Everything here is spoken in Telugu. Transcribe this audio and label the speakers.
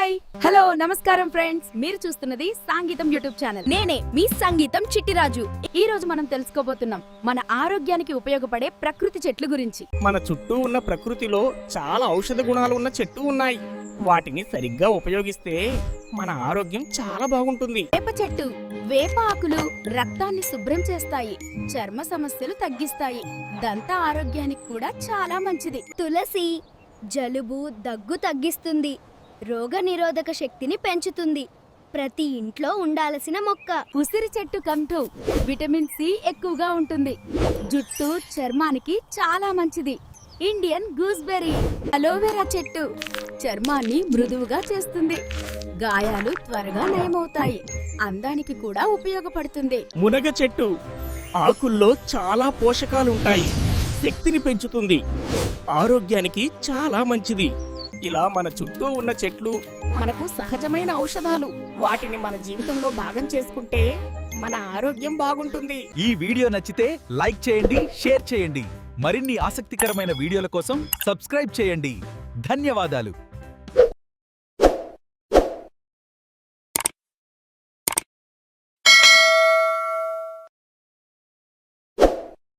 Speaker 1: హాయ్ హలో నమస్కారం ఫ్రెండ్స్, మీరు చూస్తున్నది సంగీతం యూట్యూబ్ ఛానల్. నేనే మీ సంగీతం చిట్టిరాజు. ఈ రోజు మనం తెలుసుకోబోతున్నాం మన ఆరోగ్యానికి ఉపయోగపడే ప్రకృతి చెట్లు గురించి.
Speaker 2: మన చుట్టూ ఉన్న ప్రకృతిలో చాలా ఔషధ గుణాలు ఉన్న చెట్టు ఉన్నాయి. వాటిని సరిగ్గా ఉపయోగిస్తే మన ఆరోగ్యం చాలా బాగుంటుంది.
Speaker 1: వేప చెట్టు. వేప ఆకులు రక్తాన్ని శుభ్రం చేస్తాయి, చర్మ సమస్యలు తగ్గిస్తాయి, దంత ఆరోగ్యానికి కూడా చాలా మంచిది.
Speaker 3: తులసి జలుబు దగ్గు తగ్గిస్తుంది, రోగ నిరోధక శక్తిని పెంచుతుంది. ప్రతి ఇంట్లో ఉండాల్సిన మొక్క.
Speaker 1: ఉసిరి చెట్టు కంటూ విటమిన్ సి ఎక్కువగా ఉంటుంది, జుట్టు చర్మానికి చాలా మంచిది. Indian gooseberry. అలోవెరా చెట్టు చర్మాన్ని మృదువుగా చేస్తుంది, గాయాలు త్వరగా నయమవుతాయి, అందానికి కూడా ఉపయోగపడుతుంది.
Speaker 2: మునగ చెట్టు ఆకుల్లో చాలా పోషకాలుంటాయి, శక్తిని పెంచుతుంది, ఆరోగ్యానికి చాలా మంచిది. ఇలా మన చుట్టూ ఉన్న చెట్లు మనకు సహజమైన ఔషధాలు. వాటిని మన జీవితంలో భాగం చేసుకుంటే మన ఆరోగ్యం బాగుంటుంది.
Speaker 4: ఈ వీడియో నచ్చితే లైక్ చేయండి, షేర్ చేయండి. మరిన్ని ఆసక్తికరమైన వీడియోల కోసం సబ్స్క్రైబ్ చేయండి. ధన్యవాదాలు.